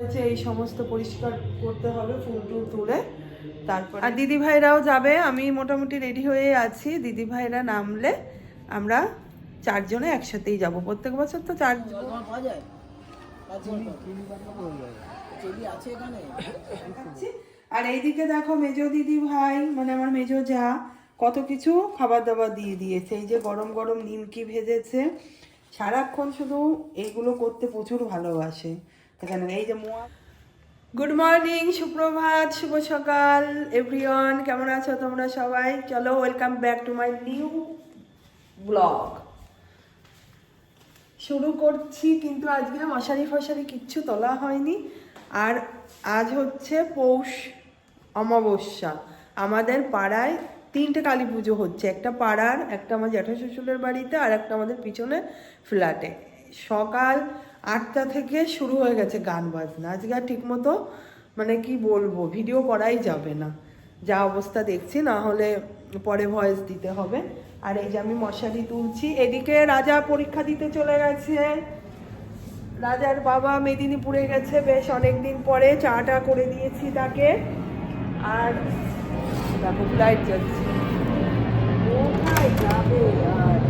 এই সমস্ত পরিষ্কার করতে হবে, ফুল টুল তুলে তারপর। আর দিদি ভাইরাও যাবে, আমি মোটামুটি রেডি হয়ে আছি। দিদি ভাইরা নামলে আমরা চারজনে একসাথেই যাব। প্রত্যেক বছর তো চার। আর এইদিকে দেখো মেজো দিদি ভাই মানে আমার মেজো যা কত কিছু খাবার দাবার দিয়ে দিয়েছে। এই যে গরম গরম নিমকি ভেজেছে, সারাক্ষণ শুধু এইগুলো করতে প্রচুর ভালোবাসে। এখানে এই যে মোয়া। গুড মর্নিং, সুপ্রভাত, শুভ সকাল এভরিওয়ান, কেমন আছো তোমরা সবাই? চলো welcome back to my new blog. শুরু করছি, কিন্তু আজকে মশারি ফশারি কিচ্ছু তোলা হয়নি। আর আজ হচ্ছে পৌষ অমাবস্যা। আমাদের পাড়ায় 3টে কালী পুজো হচ্ছে, একটা পাড়ার, একটা আমার জ্যাঠা শ্বশুরের বাড়িতে, আর একটা আমাদের পিছনে ফ্ল্যাটে। সকাল 8টা থেকে শুরু হয়ে গেছে গান বাজনা। আজকে আর ঠিক মতো মানে কি বলবো, ভিডিও করাই যাবে না, যা অবস্থা দেখছি, না হলে পরে ভয়েস দিতে হবে। আর এই যে আমি মশারি তুলছি। এদিকে রাজা পরীক্ষা দিতে চলে গেছে। রাজার বাবা মেদিনীপুরে গেছে বেশ অনেকদিন পরে, চাটা করে দিয়েছি তাকে। আর দেখো ফ্লাইট যাচ্ছে, কোথায় যাবে আর।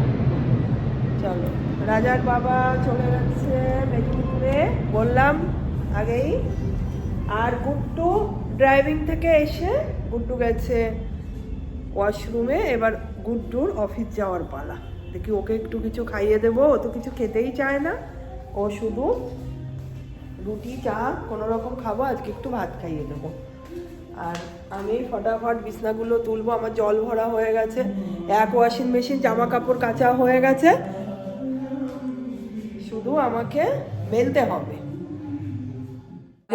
চলো, রাজার বাবা চলে যাচ্ছে মেদিনীপুরে, বললাম আগেই। আর গুড্ডু ড্রাইভিং থেকে এসে গুড্ডু গেছে ওয়াশরুমে। এবার গুড্ডুর অফিস যাওয়ার পালা। দেখি ওকে একটু কিছু খাইয়ে দেবো, ও তো কিছু খেতেই চায় না, ও শুধু রুটি চা কোনো রকম খাবো, আজকে একটু ভাত খাইয়ে দেবো। আর আমি ফটাফট বিছনাগুলো তুলবো, আমার জল ভরা হয়ে গেছে, এক ওয়াশিং মেশিন, জামা কাপড় কাচা হয়ে গেছে, শুধু আমাকে মেলতে হবে।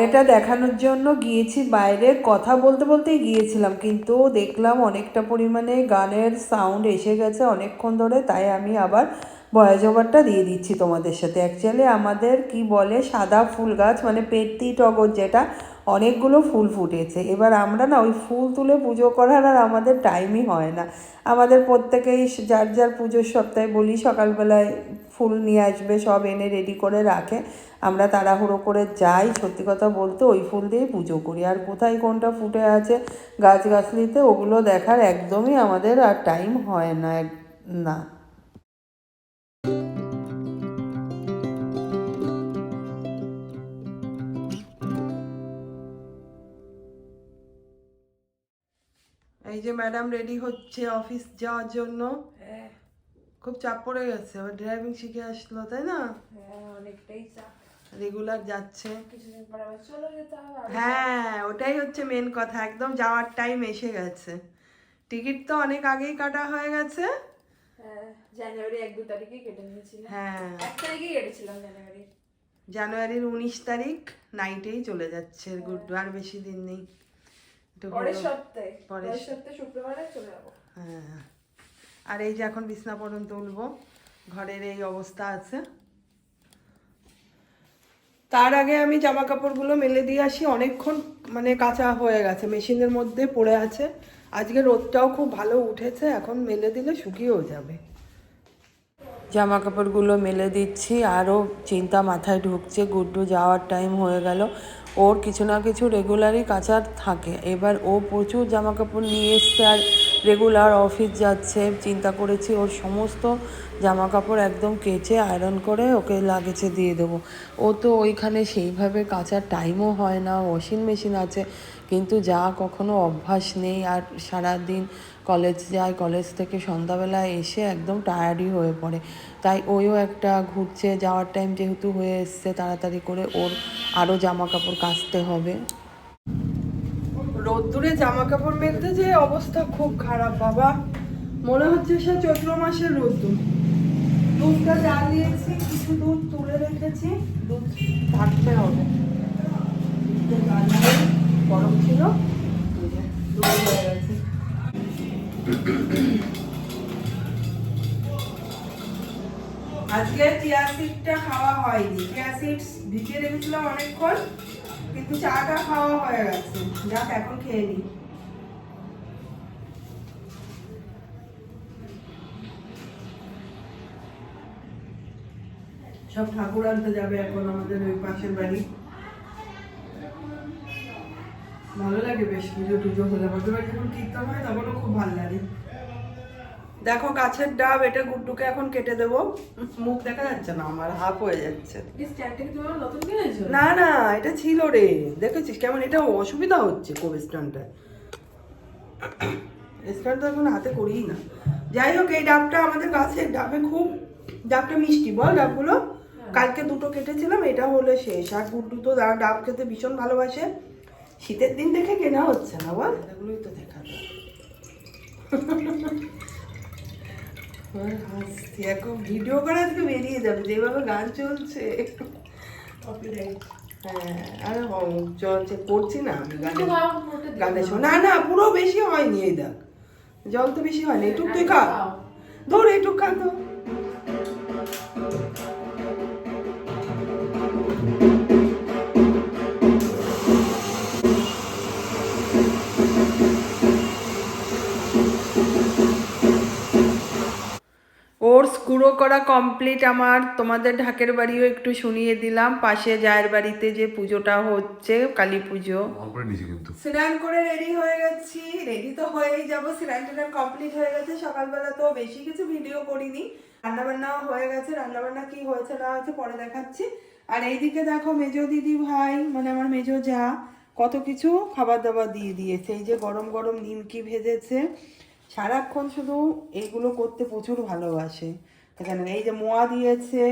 এটা দেখানোর জন্য গিয়েছি বাইরে, কথা বলতে বলতেই গিয়েছিলাম, কিন্তু দেখলাম অনেকটা পরিমাণে গানের সাউন্ড এসে গেছে অনেকক্ষণ ধরে, তাই আমি আবার ভয়েস ওভারটা দিয়ে দিচ্ছি তোমাদের সাথে। অ্যাকচুয়ালি আমাদের কি বলে সাদা ফুল গাছ, মানে পেত্তি টগর, যেটা অনেকগুলো ফুল ফুটেছে। এবার আমরা না ওই ফুল তুলে পুজো করার আর আমাদের টাইমই হয় না। আমাদের প্রত্যেকেই যার যার পুজোর সপ্তাহে বলি সকালবেলায় ফুল নিয়ে আসবে, সব এনে রেডি করে রাখে, আমরা তাড়াহুড়ো করে যাই। সত্যি কথা বলতে ওই ফুল দিয়েই পুজো করি। আর কোথায় কোনটা ফুটে আছে গাছগাছলিতে, ওগুলো দেখার একদমই আমাদের আর টাইম হয় না। না, এই যে ম্যাডাম রেডি হচ্ছে অফিস যাওয়ার জন্য। খুব চাপ পড়ে গেছে, আবার ড্রাইভিং শিখে আসলো, তাই না? অনেকটাই চাপ, রেগুলার যাচ্ছে। কিছুদিন পর আবার চলে যেতে হবে। হ্যাঁ, ওটাই হচ্ছে মেন কথা, একদম যাওয়ার টাইম এসে গেছে। টিকিট তো অনেক আগেই কাটা হয়ে গেছে। হ্যাঁ, জানুয়ারি 1-2 তারিখে কেটে নিয়েছিলাম। হ্যাঁ, 1 তারিখেই কেটেছিলাম জানুয়ারির 19 তারিখ নাইটেই চলে যাচ্ছে গুড্ডু, আর বেশি দিন নেই। পরের সপ্তাহে শুক্রবারে চলে যাবো। হ্যাঁ, আর এই যে এখন বিছনা পর্যন্ত তুলবো, ঘরের এই অবস্থা আছে। তার আগে আমি জামা কাপড়গুলো মেলে দিয়ে আসি, অনেকক্ষণ মানে কাঁচা হয়ে গেছে, মেশিনের মধ্যে পড়ে আছে। আজকে রোদটাও খুব ভালো উঠেছে, এখন মেলে দিলে শুকিয়েও যাবে। জামা কাপড়গুলো মেলে দিচ্ছি, আরও চিন্তা মাথায় ঢুকছে, গুড্ডু যাওয়ার টাইম হয়ে গেল। ওর কিছু না কিছু রেগুলারই কাচার থাকে, এবার ও প্রচুর জামা কাপড় নিয়ে এসছে আর রেগুলার অফিস যাচ্ছে। চিন্তা করেছি ওর সমস্ত জামা কাপড় একদম কেচে আয়রন করে ওকে লাগেজে দিয়ে দেবো। ও তো ওইখানে সেইভাবে কাচার টাইমও হয় না, ওয়াশিং মেশিন আছে, কিন্তু যা কখনো অভ্যাস নেই। আর সারাদিন কলেজ যায়, কলেজ থেকে সন্ধ্যাবেলায় এসে একদম টায়ার্ডই হয়ে পড়ে, তাই ওইও একটা ঘুরছে, যাওয়ার টাইম যেহেতু হয়ে এসছে, তাড়াতাড়ি করে ওর আরও জামা কাপড় কাচতে হবে। রোদ্দুরে জামা কাপড় মেলতে যে অবস্থা খুব খারাপ বাবা, মনে হচ্ছে সে চৈত্র মাসের রোদ্দুর। দুধটা জাল দিয়েছি, কিছু দুধ তুলে রেখেছি, দুধ থাকতে হবে, গরম ছিল, দুধ হয়ে গেছে। আজকে চিয়া সিডটা খাওয়া হয়নি, চিয়া সিডস ভিজিয়ে রেখেছিলাম অনেকক্ষণ, কিন্তু চাটা খাওয়া হয়ে গেছে। যাক, এখন খেয়ে নিই। সব ঠাকুর আনতে যাবে এখন আমাদের ওই পাশের বাড়ি, ভালো লাগে বেশ পুজো টুজো হলে, বলতে পারি যখন কীর্তন হয় তখনও খুব ভালো লাগে। দেখো গাছের ডাব, এটা গুড্ডুকে এখন কেটে দেবো। মুখ দেখা যাচ্ছে না, আমার হাফ হয়ে যাচ্ছে। নতুন কিনেছো? না না, এটা ছিল রে, দেখেছিস কেমন এটা অসুবিধা হচ্ছে খুব স্ট্যান্ডটা। স্ট্যান্ড তো এখন হাতে করিই না। যাই হোক, এই ডাবটা আমাদের গাছের ডাবে খুব, ডাবটা মিষ্টি বল ডাবগুলো। কালকে দুটো কেটেছিলাম, এটা হলে শেষ। আর গুড্ডু তো ডাব খেতে ভীষণ ভালোবাসে, শীতের দিন দেখে কেনা হচ্ছে না বল, এগুলোই তো দেখা যায়। হাসছি এখন, ভিডিও করা থেকে বেরিয়ে যাবে যেভাবে গান চলছে। হ্যাঁ, আরে চলছে, করছি না আমি গানে শোনা। না না, পুরো বেশি হয়নি, এই দেখ জল তো বেশি হয়নি, এইটুক তুই খা, ধর এইটুক খা তো। ওটস গুঁড়ো করা কমপ্লিট আমার। তোমাদের ঢাকের বাড়িও একটু শুনিয়ে দিলাম, পাশে জায়ের বাড়িতে যে পুজোটা হচ্ছে কালী পুজো। স্নান করে রেডি হয়ে গেছি, রেডি তো হয়েই যাবো, স্নান টান কমপ্লিট হয়ে গেছে। সকালবেলা তো বেশি কিছু ভিডিও করিনি, রান্নাবান্নাও হয়ে গেছে। রান্নাবান্না কি হয়েছে না হয়েছে পরে দেখাচ্ছি। আর এইদিকে দেখো মেজো দিদি ভাই, মানে আমার মেজো যা, কত কিছু খাবার দাবার দিয়ে দিয়েছে। এই যে গরম গরম নিমকি ভেজেছে, সারাক্ষণ শুধু এইগুলো করতে প্রচুর ভালোবাসে। এখানে এই যে মোয়া দিয়েছে,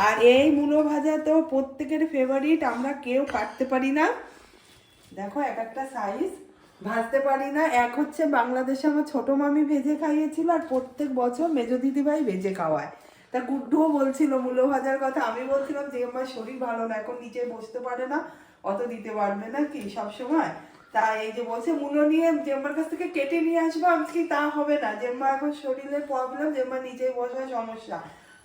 আর এই মূলো ভাজা তো প্রত্যেকের ফেভারিট, আমরা কেউ কাটতে পারি না। দেখো এক একটা সাইজ, ভাজতে পারি না। এক হচ্ছে বাংলাদেশে আমার ছোট মামি ভেজে খাইয়েছিল, আর প্রত্যেক বছর মেজো দিদিভাই ভেজে খাওয়ায়। তা গুড্ডুও বলছিল মূলো ভাজার কথা, আমি বলছিলাম যে আমার শরীর ভালো না, এখন নিচে বসতে পারে না, অত দিতে পারবে না কি সবসময়। তা এই যে বলছে মূলো নিয়ে জেম্মার কাছ থেকে কেটে নিয়ে আসবো, আমি কি তা হবে না, জেম্মা এখন শরীরের প্রবলেম, জেম্মা নিচে বসার সমস্যা,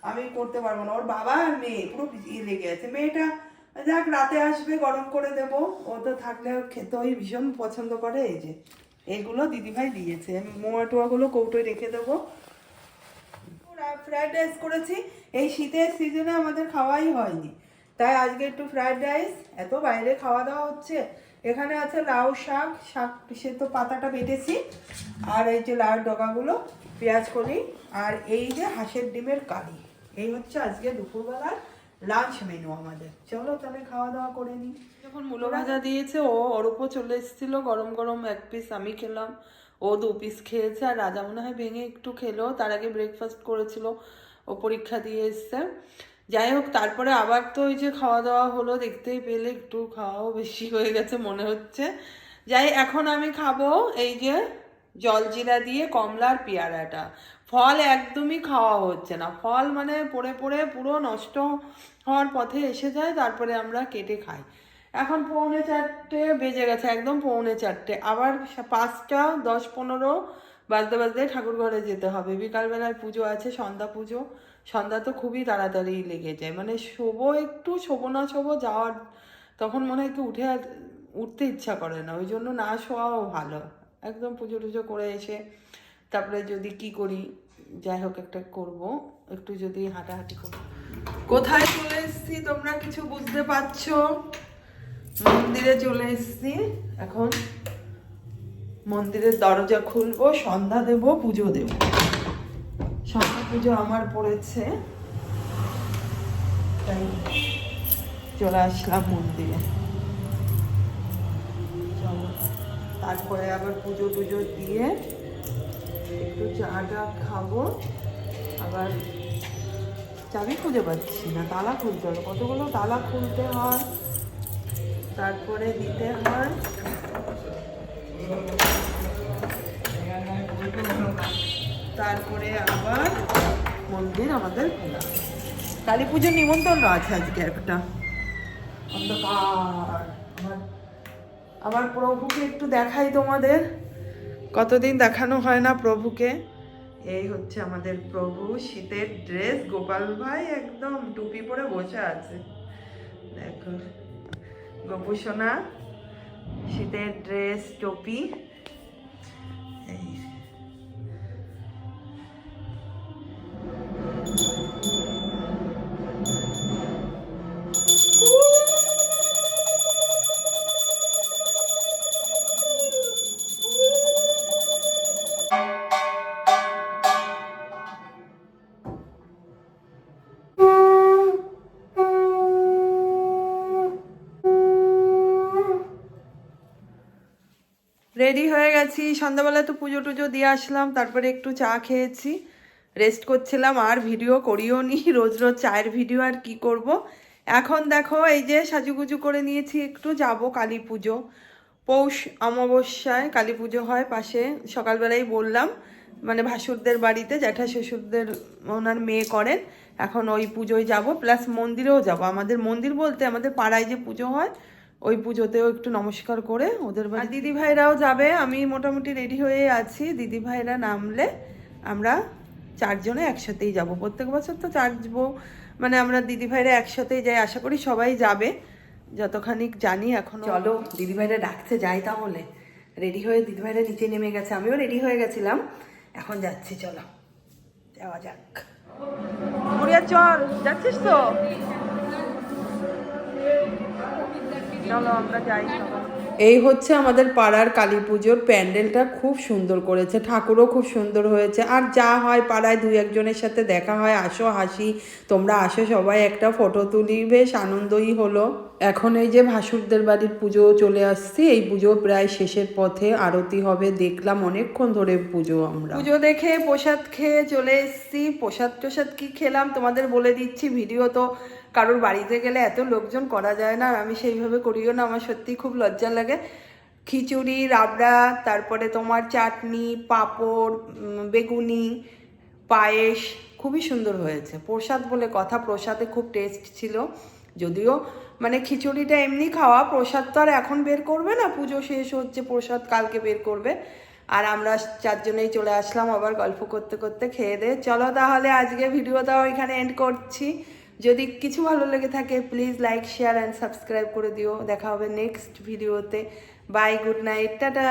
আমি করতে পারবো না। ওর বাবা আর মেয়ে পুরো লেগে আছে। মেয়েটা যাক রাতে আসবে, গরম করে দেবো, ও তো থাকলে খেতেই ভীষণ পছন্দ করে। এই যে এগুলো দিদিভাই দিয়েছে, আমি মোয়া টোয়াগুলো কৌটোয় রেখে দেবো। ফ্রাইড রাইস করেছি, এই শীতের সিজনে আমাদের খাওয়াই হয়নি, তাই আজকে একটু ফ্রাইড রাইস। এত বাইরে খাওয়া দাওয়া হচ্ছে। এখানে আছে লাউ শাক, সে তো পাতাটা বেটেছি, আর এই যে লাউর ডগাগুলো, পেঁয়াজ কলি, আর এই যে হাঁসের ডিমের কারি। এই হচ্ছে আজকে দুপুরবেলার লাঞ্চ মেনু আমাদের। চলো তাহলে খাওয়া দাওয়া করে নিই। যখন মূলো ভাজা দিয়েছে, ওর উপর চলে এসেছিলো গরম গরম এক পিস, আমি খেলাম, ও 2 পিস খেয়েছে, আর রাজা মনে হয় ভেঙে একটু খেলো। তার আগে ব্রেকফাস্ট করেছিল, ও পরীক্ষা দিয়ে এসছে। যাই হোক, তারপরে আবার তো ওই যে খাওয়া দাওয়া হলো, দেখতেই পেলে একটু খাওয়াও বেশি হয়ে গেছে মনে হচ্ছে। যাই এখন আমি খাবো এই যে জলজিরা দিয়ে কমলার পেয়ারাটা। ফল একদমই খাওয়া হচ্ছে না, ফল মানে পড়ে পড়ে পুরো নষ্ট হওয়ার পথে এসে যায়, তারপরে আমরা কেটে খাই। এখন 3:45 বেজে গেছে, একদম 3:45, আবার 5টা 10-15 বাজতে বাজতে ঠাকুর ঘরে যেতে হবে। বিকালবেলায় পুজো আছে, সন্ধ্যা পুজো। সন্ধ্যা তো খুবই তাড়াতাড়ি লেগে যায়, মানে শোবো একটু, শোবো না শোবো যাওয়ার, তখন মনে হয় একটু উঠতে ইচ্ছা করে না, ওই জন্য না শোয়াও ভালো। একদম পুজো টুজো করে এসে তারপরে যদি কি করি, যাই হোক একটা করব, একটু যদি হাঁটাহাঁটি করি। কোথায় চলে এসেছি তোমরা কিছু বুঝতে পারছো? মন্দিরে চলে এসেছি। এখন মন্দিরের দরজা খুলবো, সন্ধ্যা দেব, পুজো দেব। সন্ধ্যা পুজো আমার পড়েছে, তাই চলে আসলাম মন্দিরে। চলো তারপরে আবার পুজো টুজো দিয়ে একটু চা খাবো। আবার চাবি খুঁজে পাচ্ছি না, তালা খুলতে হবে, কতগুলো তালা খুলতে হয়, তারপরে দিতে হয়। তারপরে আবার মন্দির আমাদের খোলা। কালী পুজোর নিমন্ত্রণ আছে আজকে একটা। অন্ধকার, আমার প্রভুকে একটু দেখাই তোমাদের, কতদিন দেখানো হয় না প্রভুকে। এই হচ্ছে আমাদের প্রভু, শীতের ড্রেস, গোপাল ভাই একদম টুপি পরে বসে আছে। দেখো গোপু সোনা, শীতের ড্রেস, টুপি। এই রেডি হয়ে গেছি, সন্ধ্যাবেলা তো পুজো টুজো দিয়ে আসলাম, তারপরে একটু চা খেয়েছি, রেস্ট করছিলাম, আর ভিডিও করিও নি, রোজ রোজ চায়ের ভিডিও আর কি করব। এখন দেখো এই যে সাজুগুজু করে নিয়েছি, একটু যাব কালী পুজো, পৌষ অমাবস্যায় কালী পুজো হয় পাশে, সকালবেলাই বললাম, মানে ভাসুরদের বাড়িতে, জ্যাঠা শ্বশুরদের ওনার মেয়ে করেন, এখন ওই পুজোয় যাব, প্লাস মন্দিরেও যাব। আমাদের মন্দির বলতে আমাদের পাড়ায় যে পুজো হয় ওই পুজোতেও একটু নমস্কার করে ওদের বাড়ি। দিদি ভাইরাও যাবে, আমি মোটামুটি রেডি হয়ে আছি, দিদি ভাইরা নামলে আমরা চারজনে একসাথেই যাব। প্রত্যেক বছর তো চারবো, মানে আমরা দিদি ভাইরা একসাথেই যাই, আশা করি সবাই যাবে যতখানি জানি। এখন চলো দিদি ভাইরা ডাকতে যাই, তাহলে রেডি হয়ে দিদি ভাইরা নিচে নেমে গেছে, আমিও রেডি হয়ে গেছিলাম, এখন যাচ্ছি, চলো যাওয়া যাক। বুড়িয়া চল, যাচ্ছিস তো? চলো আমরা যাই সবাই। এই হচ্ছে আমাদের পাড়ার কালী পুজোর প্যান্ডেলটা, খুব সুন্দর করেছে, ঠাকুরও খুব সুন্দর হয়েছে, আর যা হয় পাড়ায় দুই একজনের সাথে দেখা হয়, আসো হাসি, তোমরা আসো সবাই একটা ফটো তুলি, বেশ আনন্দই হলো। এখন এই যে ভাসুরদের বাড়ির পুজো চলে আসছি, এই পুজো প্রায় শেষের পথে, আরতি হবে, দেখলাম অনেকক্ষণ ধরে পুজো। আমরা পুজো দেখে প্রসাদ খেয়ে চলে এসেছি। প্রসাদ কি খেলাম তোমাদের বলে দিচ্ছি, ভিডিও তো কারোর বাড়িতে গেলে এত লোকজন করা যায় না, আর আমি সেইভাবে করিও না, আমার সত্যি খুব লজ্জা লাগে। খিচুড়ি, রাবড়া, তারপরে তোমার চাটনি, পাঁপড়, বেগুনি, পায়েস, খুবই সুন্দর হয়েছে। প্রসাদ বলে কথা, প্রসাদে খুব টেস্ট ছিল, যদিও মানে খিচুড়িটা এমনি খাওয়া, প্রসাদ তো আর এখন বের করবে না, পুজো শেষ হচ্ছে, প্রসাদ কালকে বের করবে। আর আমরা চারজনেই চলে আসলাম আবার গল্প করতে করতে খেয়ে দে। চলো তাহলে আজকে ভিডিওটাও এখানে এন্ড করছি। যদি কিছু ভালো লেগে থাকে please like, share and subscribe করে দিও। দেখা হবে নেক্সট ভিডিওতে। Bye, good night, tata.